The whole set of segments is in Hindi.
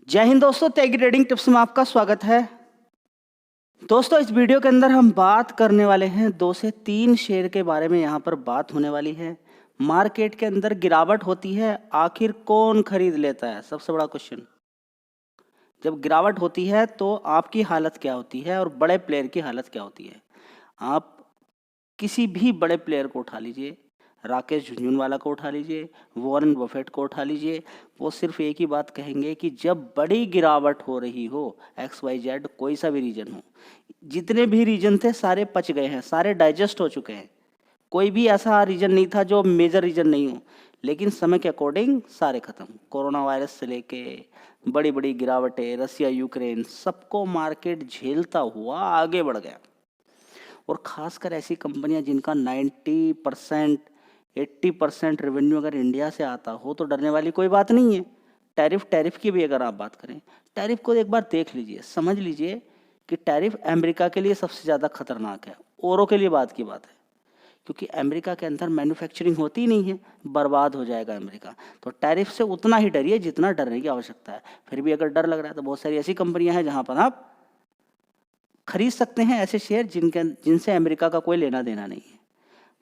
जय हिंद दोस्तों, तेगी ट्रेडिंग टिप्स में आपका स्वागत है। दोस्तों, इस वीडियो के अंदर हम बात करने वाले हैं 2 से 3 शेयर के बारे में। यहाँ पर बात होने वाली है मार्केट के अंदर गिरावट होती है, आखिर कौन खरीद लेता है? सबसे बड़ा क्वेश्चन। जब गिरावट होती है तो आपकी हालत क्या होती है और बड़े प्लेयर की हालत क्या होती है? आप किसी भी बड़े प्लेयर को उठा लीजिए, राकेश झुनझुनवाला को उठा लीजिए, वॉरेन बफेट को उठा लीजिए, वो सिर्फ एक ही बात कहेंगे कि जब बड़ी गिरावट हो रही हो, एक्स वाई जेड कोई सा भी रीजन हो, जितने भी रीजन थे सारे पच गए हैं, सारे डाइजेस्ट हो चुके हैं। कोई भी ऐसा रीजन नहीं था जो मेजर रीजन नहीं हो, लेकिन समय के अकॉर्डिंग सारे खत्म। कोरोना वायरस से लेके बड़ी बड़ी गिरावटें, रसिया यूक्रेन, सबको मार्केट झेलता हुआ आगे बढ़ गया। और खासकर ऐसी कंपनियां जिनका 90% 80% रेवेन्यू अगर इंडिया से आता हो तो डरने वाली कोई बात नहीं है। टैरिफ की भी अगर आप बात करें, टैरिफ को एक बार देख लीजिए, समझ लीजिए कि टैरिफ अमेरिका के लिए सबसे ज़्यादा खतरनाक है, औरों के लिए बात की बात है, क्योंकि अमेरिका के अंदर मैन्युफैक्चरिंग होती ही नहीं है, बर्बाद हो जाएगा अमेरिका। तो टैरिफ से उतना ही डरिए जितना डरने की आवश्यकता है। फिर भी अगर डर लग रहा है तो बहुत सारी ऐसी कंपनियां हैं जहां पर आप खरीद सकते हैं ऐसे शेयर जिनसे अमेरिका का कोई लेना देना नहीं है।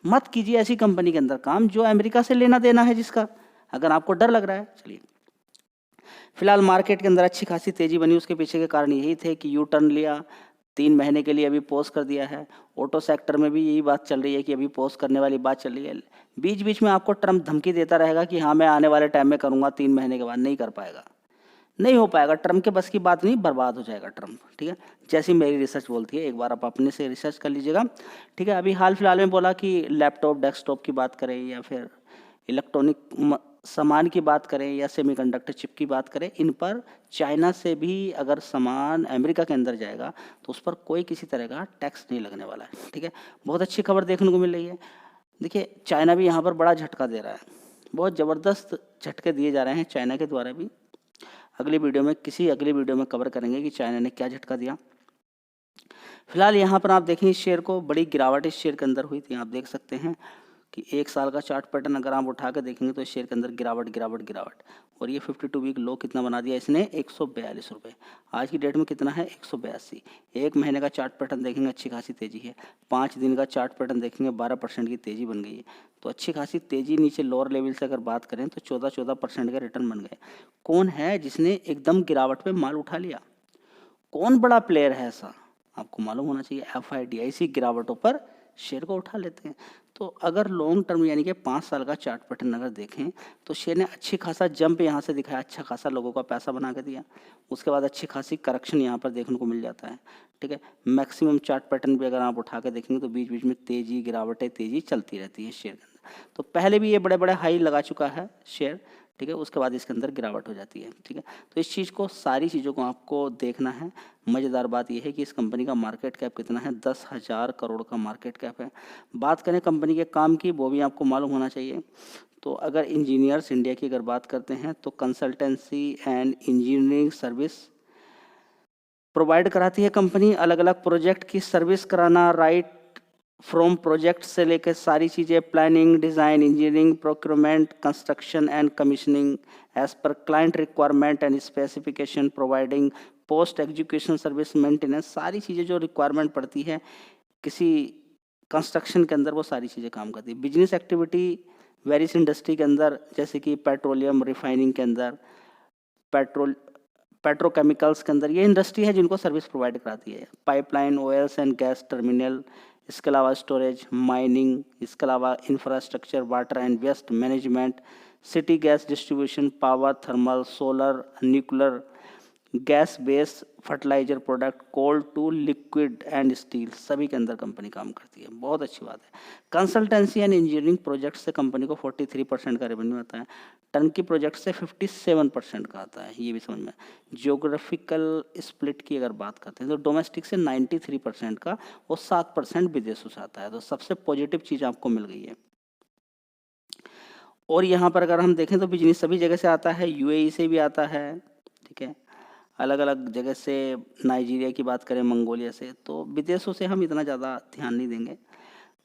मत कीजिए ऐसी कंपनी के अंदर काम जो अमेरिका से लेना देना है जिसका, अगर आपको डर लग रहा है। चलिए, फिलहाल मार्केट के अंदर अच्छी खासी तेजी बनी, उसके पीछे के कारण यही थे कि यू टर्न लिया, 3 महीने के लिए अभी पॉज कर दिया है। ऑटो सेक्टर में भी यही बात चल रही है कि अभी पॉज करने वाली बात चल रही है। बीच बीच में आपको ट्रम्प धमकी देता रहेगा कि हाँ मैं आने वाले टाइम में करूँगा, 3 महीने के बाद नहीं कर पाएगा, नहीं हो पाएगा। ट्रम्प के बस की बात नहीं, बर्बाद हो जाएगा ट्रम्प। ठीक है, जैसी मेरी रिसर्च बोलती है, एक बार आप अपने से रिसर्च कर लीजिएगा। ठीक है, अभी हाल फिलहाल में बोला कि लैपटॉप डेस्कटॉप की बात करें या फिर इलेक्ट्रॉनिक सामान की बात करें या सेमीकंडक्टर चिप की बात करें, इन पर चाइना से भी अगर सामान अमेरिका के अंदर जाएगा तो उस पर कोई किसी तरह का टैक्स नहीं लगने वाला है। ठीक है, बहुत अच्छी खबर देखने को मिल रही है। देखिए, चाइना भी यहाँ पर बड़ा झटका दे रहा है, बहुत ज़बरदस्त झटके दिए जा रहे हैं चाइना के द्वारा भी। अगली वीडियो में कवर करेंगे कि चाइना ने क्या झटका दिया। फिलहाल यहाँ पर आप देखें, इस शेयर को बड़ी गिरावट इस शेयर के अंदर हुई थी। आप देख सकते हैं कि 1 साल का चार्ट पैटर्न अगर आप उठा कर देखेंगे तो इस शेयर के अंदर गिरावट गिरावट गिरावट, और ये 52 वीक लो कितना बना दिया इसने, 142 रुपये। आज की डेट में कितना है, 182। 1 महीने का चार्ट पैटर्न देखेंगे, अच्छी खासी तेजी है। 5 दिन का चार्ट पैटर्न देखेंगे, 12% की तेजी बन गई है। तो अच्छी खासी तेजी, नीचे लोअर लेवल से अगर बात करें तो 14% के रिटर्न बन गए। कौन है जिसने एकदम गिरावट पे माल उठा लिया? कौन बड़ा प्लेयर है ऐसा? आपको मालूम होना चाहिए। FIDIC गिरावटों पर शेयर को उठा लेते हैं। तो अगर लॉन्ग टर्म यानी कि 5 साल का चार्ट पैटर्न अगर देखें तो शेयर ने अच्छी खासा जंप यहाँ से दिखाया, अच्छा खासा लोगों का पैसा बना के दिया। उसके बाद अच्छी खासी करेक्शन यहाँ पर देखने को मिल जाता है। ठीक है, मैक्सिमम चार्ट पैटर्न भी अगर आप उठा के देखेंगे तो बीच बीच में तेजी गिरावटें तेजी चलती रहती है शेयर के अंदर। तो पहले भी ये बड़े बड़े हाई लगा चुका है शेयर। ठीक है, उसके बाद इसके अंदर गिरावट हो जाती है। ठीक है, तो इस चीज़ को, सारी चीज़ों को आपको देखना है। मज़ेदार बात यह है कि इस कंपनी का मार्केट कैप कितना है, 10,000 करोड़ का मार्केट कैप है। बात करें कंपनी के काम की, वो भी आपको मालूम होना चाहिए। तो अगर इंजीनियर्स इंडिया की अगर बात करते हैं तो consultancy and engineering service provide कराती है कंपनी। अलग अलग प्रोजेक्ट की सर्विस कराना, राइट फ्रॉम प्रोजेक्ट से लेकर सारी चीज़ें, planning, design, engineering, procurement, construction and commissioning as per client requirement and specification, providing post execution service, maintenance, सारी चीज़ें जो रिक्वायरमेंट पड़ती है किसी कंस्ट्रक्शन के अंदर, वो सारी चीज़ें काम करती है। बिजनेस एक्टिविटी वेरियस इंडस्ट्री के अंदर, जैसे कि पेट्रोलियम रिफाइनिंग के अंदर, पेट्रोल पेट्रोकेमिकल्स के अंदर, ये इंडस्ट्री है जिनको सर्विस प्रोवाइड कराती है। Pipeline, oils and gas terminal, इसके अलावा स्टोरेज, माइनिंग, इसके अलावा infrastructure, water and waste management, city gas distribution, power, thermal, solar, nuclear, gas base, fertiliser product, coal to liquid and steel, सभी के अंदर कंपनी काम करती है। बहुत अच्छी बात है। कंसल्टेंसी एंड इंजीनियरिंग प्रोजेक्ट से कंपनी को 43% का रेवेन्यू आता है। टर्नकी प्रोजेक्ट से 57% का आता है, ये भी समझ में। जियोग्राफिकल स्प्लिट की अगर बात करते हैं तो डोमेस्टिक से 93% का और 7% विदेशों से आता है। तो सबसे पॉजिटिव चीज़ आपको मिल गई है। और यहाँ पर अगर हम देखें तो बिजनेस सभी जगह से आता है, UAE से भी आता है। ठीक है, अलग अलग जगह से, नाइजीरिया की बात करें, मंगोलिया से, तो विदेशों से हम इतना ज़्यादा ध्यान नहीं देंगे।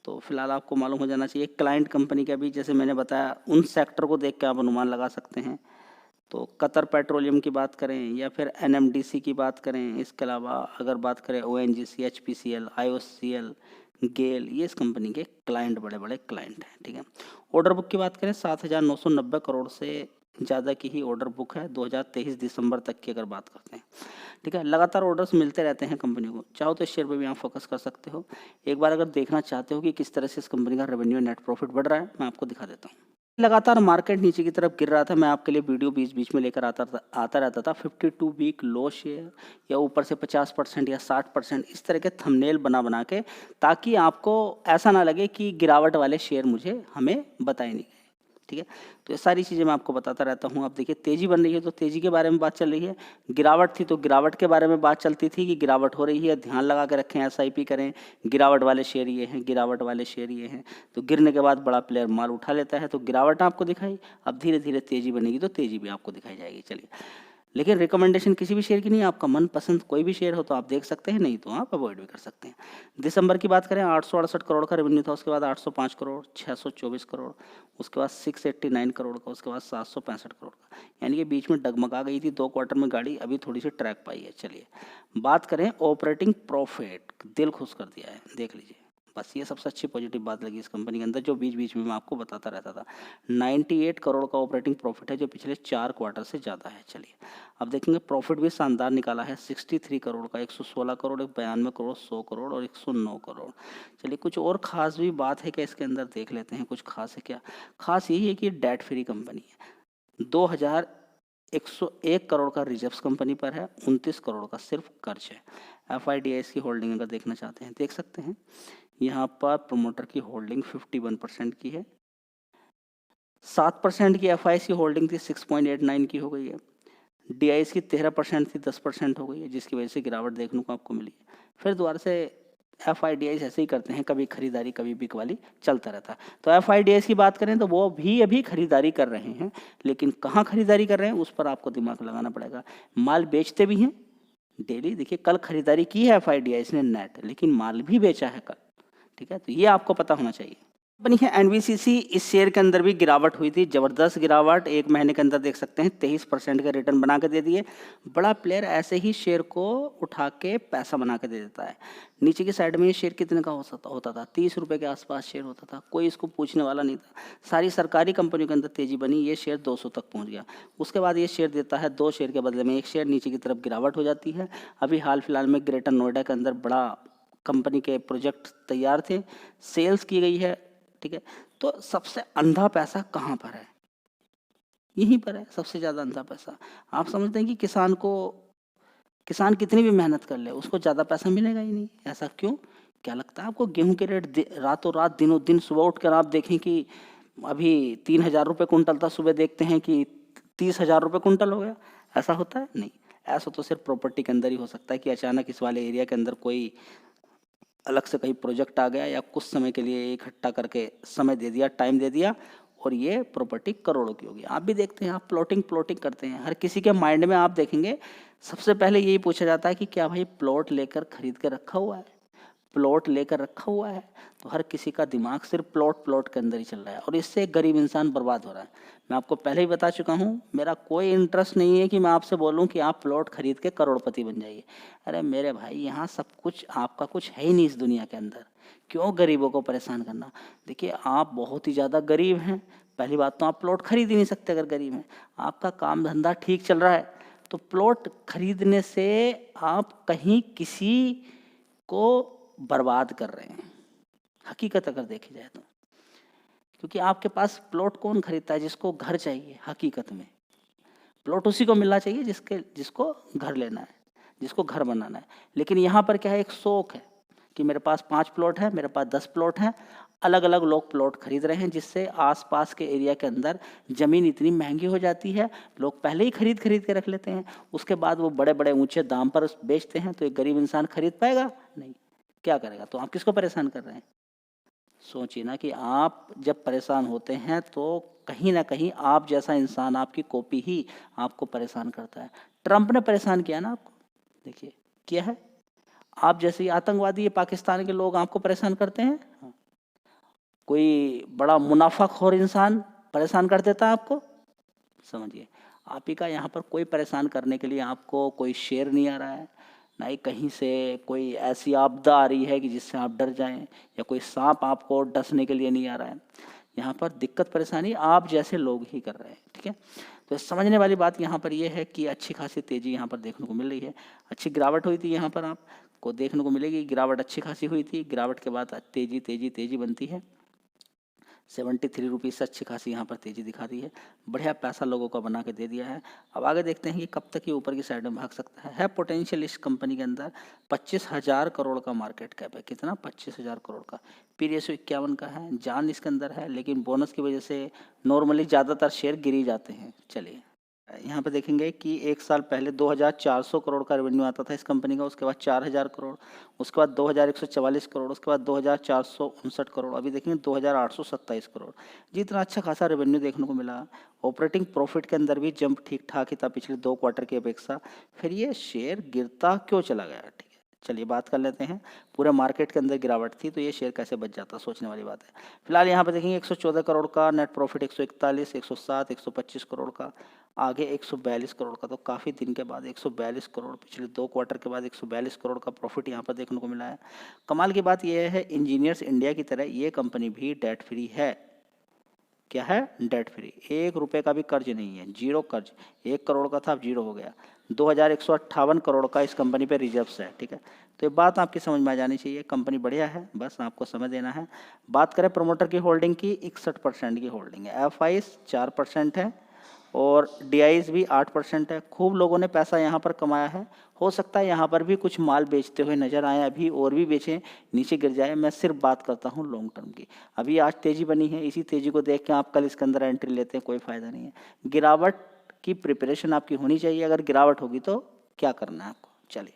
तो फिलहाल आपको मालूम हो जाना चाहिए क्लाइंट कंपनी का भी, जैसे मैंने बताया, उन सेक्टर को देख के आप अनुमान लगा सकते हैं। तो कतर पेट्रोलियम की बात करें या फिर एनएमडीसी की बात करें, इसके अलावा अगर बात करें ओएनजीसी, एचपीसीएल, आईओसीएल, गेल, ये इस कंपनी के क्लाइंट बड़े बड़े क्लाइंट हैं। ठीक है, ऑर्डर बुक की बात करें 7,990 करोड़ से ज़्यादा की ही ऑर्डर बुक है 2023 दिसंबर तक की अगर बात करते हैं। ठीक है, लगातार ऑर्डर्स मिलते रहते हैं कंपनी को। चाहो तो इस शेयर पे भी आप फोकस कर सकते हो। एक बार अगर देखना चाहते हो कि किस तरह से इस कंपनी का रेवेन्यू नेट प्रॉफिट बढ़ रहा है, मैं आपको दिखा देता हूँ। लगातार मार्केट नीचे की तरफ गिर रहा था, मैं आपके लिए वीडियो बीच बीच में लेकर आता रहता था। 52 वीक लो शेयर या ऊपर से 50% या 60% इस तरह के थंबनेल बना के, ताकि आपको ऐसा ना लगे कि गिरावट वाले शेयर हमें बताए नहीं गए। ठीक है, तो ये सारी चीज़ें मैं आपको बताता रहता हूँ। अब देखिए तेज़ी बन रही है तो तेज़ी के बारे में बात चल रही है, गिरावट थी तो गिरावट के बारे में बात चलती थी कि गिरावट हो रही है, ध्यान लगा के रखें, एसआईपी करें, गिरावट वाले शेयर ये हैं, गिरावट वाले शेयर ये हैं। तो गिरने के बाद बड़ा प्लेयर माल उठा लेता है, तो गिरावट आपको दिखाई, अब धीरे धीरे तेज़ी बनेगी तो तेज़ी भी आपको दिखाई जाएगी। चलिए, लेकिन रिकमेंडेशन किसी भी शेयर की नहीं, आपका मनपसंद कोई भी शेयर हो तो आप देख सकते हैं, नहीं तो आप अवॉइड भी कर सकते हैं। दिसंबर की बात करें 868 करोड़ का रेवेन्यू था, उसके बाद 805 करोड़, 624 करोड़, उसके बाद 689 करोड़ का, उसके बाद 765 करोड़ का, यानी कि बीच में डगमगा गई थी 2 क्वार्टर में गाड़ी, अभी थोड़ी सी ट्रैक पाई है। चलिए बात करें ऑपरेटिंग प्रॉफिट, दिल खुश कर दिया है, देख लीजिए। बस ये सबसे अच्छी पॉजिटिव बात लगी इस कंपनी के अंदर, जो बीच बीच में मैं आपको बताता रहता था। 98 करोड़ का ऑपरेटिंग प्रॉफिट है, जो पिछले 4 क्वार्टर से ज़्यादा है। चलिए अब देखेंगे, प्रॉफिट भी शानदार निकाला है, 63 करोड़ का, 116 करोड़, 92 करोड़, 100 करोड़ और 109 करोड़। चलिए कुछ और ख़ास भी बात है क्या इसके अंदर, देख लेते हैं कुछ खास है क्या। खास यही है कि डेट फ्री कंपनी है। 2101 करोड़ का रिजर्व्स कंपनी पर है, 29 करोड़ का सिर्फ कर्ज है। एफआईडीआईएस की होल्डिंग अगर देखना चाहते हैं देख सकते हैं, यहाँ पर प्रमोटर की होल्डिंग 51% की है, 7% की एफआईआईएस की होल्डिंग थी, 6.89 की हो गई है। डीआईएस की 13% थी, 10% हो गई है, जिसकी वजह से गिरावट देखने को आपको मिली है। फिर दोबारा से एफआईडीआईएस ऐसे ही करते हैं, कभी खरीदारी कभी बिकवाली चलता रहता है। तो एफआईडीआईएस की बात करें तो वो भी अभी खरीदारी कर रहे हैं, लेकिन कहाँ खरीदारी कर रहे हैं उस पर आपको दिमाग लगाना पड़ेगा। माल बेचते भी हैं डेली, देखिए कल खरीदारी की है एफआईडीआईएस ने नेट, लेकिन माल भी बेचा है कल। ठीक है, तो ये आपको पता होना चाहिए। कंपनी है एनवीसीसी, इस शेयर के अंदर भी गिरावट हुई थी, जबरदस्त गिरावट, एक महीने के अंदर देख सकते हैं 23% का रिटर्न बना के दे दिए। बड़ा प्लेयर ऐसे ही शेयर को उठा के पैसा बना के दे देता है। नीचे की साइड में ये शेयर कितने का होता था, 30 रुपये के आसपास शेयर होता था, कोई इसको पूछने वाला नहीं था। सारी सरकारी कंपनियों के अंदर तेजी बनी, ये शेयर 200 तक पहुँच गया। उसके बाद ये शेयर देता है 2 शेयर के बदले में 1 शेयर, नीचे की तरफ गिरावट हो जाती है। अभी हाल फिलहाल में ग्रेटर नोएडा के अंदर बड़ा कंपनी के प्रोजेक्ट तैयार थे, सेल्स की गई है। ठीक है, तो सबसे अंधा पैसा कहाँ पर है, यहीं पर है सबसे ज़्यादा अंधा पैसा। आप समझते हैं कि किसान कितनी भी मेहनत कर ले उसको ज़्यादा पैसा मिलेगा ही नहीं, ऐसा क्यों? क्या लगता है आपको, गेहूं के रेट रातों रात दिनों दिन, सुबह उठकर आप देखें कि अभी 3,000 रुपये कुंटल था, सुबह देखते हैं कि 30,000 रुपये कुंटल हो गया, ऐसा होता है? नहीं, ऐसा तो सिर्फ प्रॉपर्टी के अंदर ही हो सकता है कि अचानक इस वाले एरिया के अंदर कोई अलग से कहीं प्रोजेक्ट आ गया या कुछ समय के लिए इकट्ठा करके समय दे दिया, टाइम दे दिया, और ये प्रॉपर्टी करोड़ों की होगी। आप भी देखते हैं, आप प्लॉटिंग करते हैं, हर किसी के माइंड में आप देखेंगे सबसे पहले यही पूछा जाता है कि क्या भाई प्लॉट लेकर खरीद के रखा हुआ है, प्लॉट लेकर रखा हुआ है। तो हर किसी का दिमाग सिर्फ प्लॉट के अंदर ही चल रहा है, और इससे गरीब इंसान बर्बाद हो रहा है। मैं आपको पहले ही बता चुका हूँ, मेरा कोई इंटरेस्ट नहीं है कि मैं आपसे बोलूँ कि आप प्लॉट खरीद के करोड़पति बन जाइए। अरे मेरे भाई, यहाँ सब कुछ आपका कुछ है ही नहीं इस दुनिया के अंदर, क्यों गरीबों को परेशान करना। देखिए आप बहुत ही ज़्यादा गरीब हैं, पहली बात तो आप प्लॉट खरीद ही नहीं सकते अगर गरीब हैं। आपका काम धंधा ठीक चल रहा है तो प्लॉट खरीदने से आप कहीं किसी को बर्बाद कर रहे हैं, हकीकत अगर देखी जाए तो। क्योंकि आपके पास प्लॉट कौन खरीदता है, जिसको घर चाहिए। हकीकत में प्लॉट उसी को मिलना चाहिए जिसको घर लेना है, जिसको घर बनाना है। लेकिन यहाँ पर क्या है, एक शौक है कि मेरे पास 5 प्लॉट है, मेरे पास 10 प्लॉट हैं, अलग अलग लोग प्लॉट खरीद रहे हैं, जिससे आसपास के एरिया के अंदर ज़मीन इतनी महंगी हो जाती है, लोग पहले ही खरीद के रख लेते हैं, उसके बाद वो बड़े बड़े ऊंचे दाम पर बेचते हैं। तो एक गरीब इंसान खरीद पाएगा नहीं, क्या करेगा? तो आप किसको परेशान कर रहे हैं? सोचिए ना कि आप जब परेशान होते हैं तो कहीं ना कहीं आप जैसा इंसान, आपकी कॉपी ही आपको परेशान करता है। ट्रंप ने परेशान किया ना आपको, देखिए किया है। आप जैसे ही आतंकवादी ये पाकिस्तान के लोग आपको परेशान करते हैं, हाँ। कोई बड़ा मुनाफाखोर इंसान परेशान कर देता है आपको, समझिए आप ही का यहाँ पर कोई परेशान करने के लिए आपको कोई शेर नहीं आ रहा है, ना ही कहीं से कोई ऐसी आपदा आ रही है कि जिससे आप डर जाएं, या कोई सांप आपको डसने के लिए नहीं आ रहा है। यहाँ पर दिक्कत परेशानी आप जैसे लोग ही कर रहे हैं, ठीक है। तो समझने वाली बात यहाँ पर यह है कि अच्छी खासी तेज़ी यहाँ पर देखने को मिल रही है। अच्छी गिरावट हुई थी, यहाँ पर आपको देखने को मिलेगी गिरावट अच्छी खासी हुई थी। गिरावट के बाद तेज़ी तेज़ी तेज़ी बनती है। 73 रुपीज़ से अच्छी खासी यहाँ पर तेज़ी दिखा दी है। बढ़िया पैसा लोगों को बना के दे दिया है। अब आगे देखते हैं कि कब तक ये ऊपर की साइड में भाग सकता है पोटेंशियल इस कंपनी के अंदर। 25,000 करोड़ का मार्केट कैप है। कितना? 25,000 करोड़ का। पी रेशियो 51 का है। जान इसके अंदर है, लेकिन बोनस की वजह से नॉर्मली ज़्यादातर शेयर गिर ही जाते हैं। चलिए यहाँ पे देखेंगे कि एक साल पहले 2,400 करोड़ का रेवेन्यू आता था इस कंपनी का, उसके बाद 4,000 करोड़, उसके बाद 2,144 करोड़, उसके बाद 2,459 करोड़, अभी देखेंगे 2,827 करोड़। जी इतना अच्छा खासा रेवेन्यू देखने को मिला। ऑपरेटिंग प्रॉफिट के अंदर भी जंप ठीक ठाक ही था पिछले 2 क्वार्टर की अपेक्षा। फिर ये शेयर गिरता क्यों चला गया? ठीक है, चलिए बात कर लेते हैं। पूरे मार्केट के अंदर गिरावट थी तो ये शेयर कैसे बच जाता, सोचने वाली बात है। फिलहाल यहाँ पे देखेंगे 114 करोड़ का नेट प्रॉफिट, 141, 107, 125 करोड़ का, आगे 142 करोड़ का। तो काफ़ी दिन के बाद 142 करोड़, पिछले 2 क्वार्टर के बाद 142 करोड़ का प्रॉफिट यहाँ पर देखने को मिला है। कमाल की बात यह है, इंजीनियर्स इंडिया की तरह ये कंपनी भी डेट फ्री है। क्या है? Debt free. 1 रुपये का भी कर्ज नहीं है, जीरो कर्ज। 1 करोड़ का था, अब जीरो हो गया। 2,158 करोड़ का इस कंपनी पे रिजर्व्स है, ठीक है। तो ये बात आपकी समझ में आ जानी चाहिए। कंपनी बढ़िया है, बस आपको समझ देना है। बात करें प्रमोटर की होल्डिंग की, 61% की होल्डिंग है। एफआईज 4% है और डीआईज भी 8% है। खूब लोगों ने पैसा यहाँ पर कमाया है। हो सकता है यहाँ पर भी कुछ माल बेचते हुए नजर आए, अभी और भी बेचें, नीचे गिर जाए। मैं सिर्फ बात करता हूँ लॉन्ग टर्म की। अभी आज तेजी बनी है, इसी तेजी को देख के आप कल इसके अंदर एंट्री लेते हैं, कोई फायदा नहीं है। गिरावट की प्रिपरेशन आपकी होनी चाहिए। अगर गिरावट होगी तो क्या करना है आपको। चलिए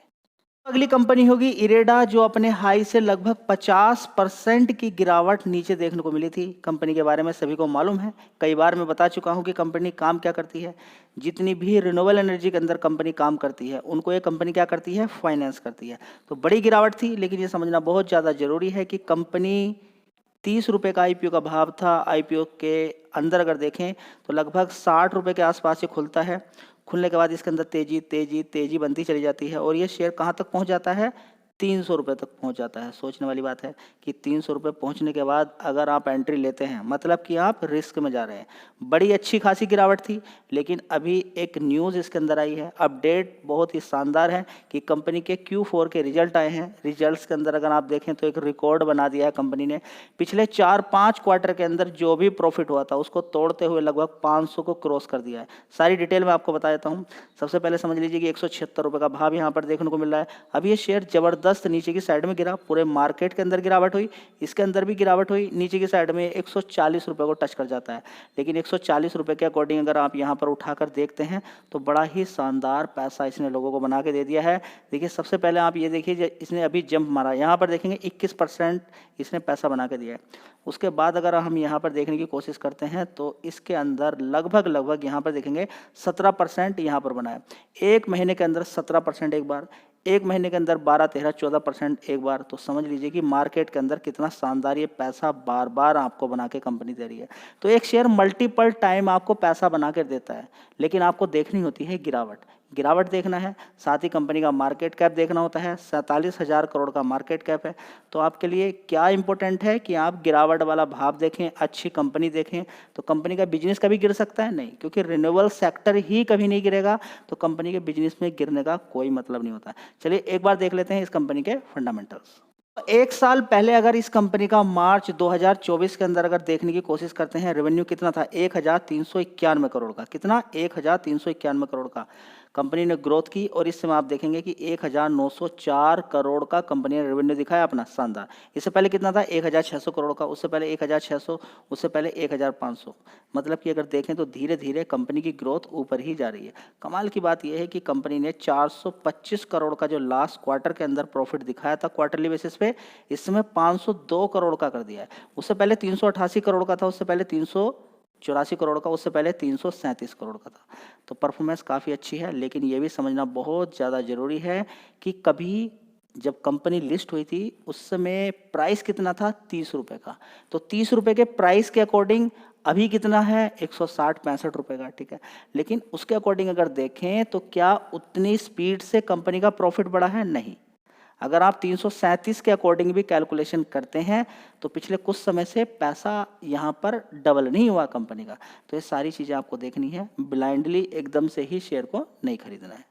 अगली कंपनी होगी इरेडा, जो अपने हाई से लगभग 50% की गिरावट नीचे देखने को मिली थी। कंपनी के बारे में सभी को मालूम है, कई बार मैं बता चुका हूं कि कंपनी काम क्या करती है। जितनी भी रिन्यूएबल एनर्जी के अंदर कंपनी काम करती है, उनको ये कंपनी क्या करती है? फाइनेंस करती है। तो बड़ी गिरावट थी, लेकिन ये समझना बहुत ज़्यादा जरूरी है कि कंपनी 30 रुपये का आईपीओ का भाव था। आईपीओ के अंदर अगर देखें तो लगभग 60 रुपये के आसपास ये खुलता है। खुलने के बाद इसके अंदर तेजी तेजी तेजी बनती चली जाती है और ये शेयर कहाँ तक पहुँच जाता है? 300 रुपये तक पहुँच जाता है। सोचने वाली बात है कि 300 रुपये पहुँचने के बाद अगर आप एंट्री लेते हैं, मतलब कि आप रिस्क में जा रहे हैं। बड़ी अच्छी खासी गिरावट थी, लेकिन अभी एक न्यूज़ इसके अंदर आई है, अपडेट बहुत ही शानदार है कि कंपनी के Q4 के रिजल्ट आए हैं। रिजल्ट्स के अंदर अगर आप देखें तो एक रिकॉर्ड बना दिया है कंपनी ने। पिछले 4-5 क्वार्टर के अंदर जो भी प्रॉफिट हुआ था उसको तोड़ते हुए लगभग 500 को क्रॉस कर दिया है। सारी डिटेल में आपको बता देता हूँ। सबसे पहले समझ लीजिए कि 176 रुपये का भाव यहाँ पर देखने को मिल रहा है। अब ये शेयर जबरदस्त नीचे की साइड में गिरा, पूरे मार्केट के अंदर गिरावट हुई, इसके अंदर भी गिरावट हुई। नीचे की साइड में 140 रुपये को टच कर जाता है, लेकिन 140 रुपये के अकॉर्डिंग अगर आप यहाँ पर उठाकर देखते हैं तो बड़ा ही शानदार पैसा इसने लोगों को बना के दे दिया है। देखिए सबसे पहले आप ये देखिए, इसने अभी जंप मारा, यहाँ पर देखेंगे 21% इसने पैसा बना के दिया है। उसके बाद अगर हम यहाँ पर देखने की कोशिश करते हैं तो इसके अंदर लगभग यहाँ पर देखेंगे 17% यहाँ पर बना है। 1 महीने के अंदर 17% एक बार, 1 महीने के अंदर 12, 13, 14% एक बार। तो समझ लीजिए कि मार्केट के अंदर कितना शानदार ये पैसा बार बार आपको बना के कंपनी दे रही है। तो एक शेयर मल्टीपल टाइम आपको पैसा बना कर देता है, लेकिन आपको देखनी होती है गिरावट। गिरावट देखना है, साथ ही कंपनी का मार्केट कैप देखना होता है। 47,000 करोड़ का मार्केट कैप है। तो आपके लिए क्या इंपॉर्टेंट है कि आप गिरावट वाला भाव देखें, अच्छी कंपनी देखें। तो कंपनी का बिजनेस कभी गिर सकता है? नहीं, क्योंकि रिन्यूएबल सेक्टर ही कभी नहीं गिरेगा, तो कंपनी के बिजनेस में गिरने का कोई मतलब नहीं होता। चलिए एक बार देख लेते हैं इस कंपनी के फंडामेंटल्स। एक साल पहले अगर इस कंपनी का मार्च 2024 के अंदर अगर देखने की कोशिश करते हैं, रेवेन्यू कितना था? 1,391 करोड़ का। कितना? 1,391 करोड़ का कंपनी ने ग्रोथ की। और इस समय आप देखेंगे कि 1,904 करोड़ का कंपनी ने रेवेन्यू दिखाया अपना, शानदार। इससे पहले कितना था? 1,600 करोड़ का, उससे पहले 1,600, उससे पहले 1,500। मतलब कि अगर देखें तो धीरे धीरे कंपनी की ग्रोथ ऊपर ही जा रही है। कमाल की बात यह है कि कंपनी ने 425 करोड़ का जो लास्ट क्वार्टर के अंदर प्रॉफिट दिखाया था क्वार्टरली बेसिस पे, इस समय 502 करोड़ का कर दिया है। उससे पहले 388 करोड़ का था, उससे पहले 384 करोड़ का, उससे पहले 337 करोड़ का था। तो परफॉर्मेंस काफ़ी अच्छी है, लेकिन ये भी समझना बहुत ज़्यादा ज़रूरी है कि कभी जब कंपनी लिस्ट हुई थी उस समय प्राइस कितना था? 30 रुपये का। तो 30 रुपये के प्राइस के अकॉर्डिंग अभी कितना है 160-65 रुपए का, ठीक है। लेकिन उसके अकॉर्डिंग अगर देखें तो क्या उतनी स्पीड से कंपनी का प्रॉफिट बढ़ा है? नहीं। अगर आप 337 के अकॉर्डिंग भी कैलकुलेशन करते हैं तो पिछले कुछ समय से पैसा यहाँ पर डबल नहीं हुआ कंपनी का। तो ये सारी चीज़ें आपको देखनी है, ब्लाइंडली एकदम से ही शेयर को नहीं खरीदना है।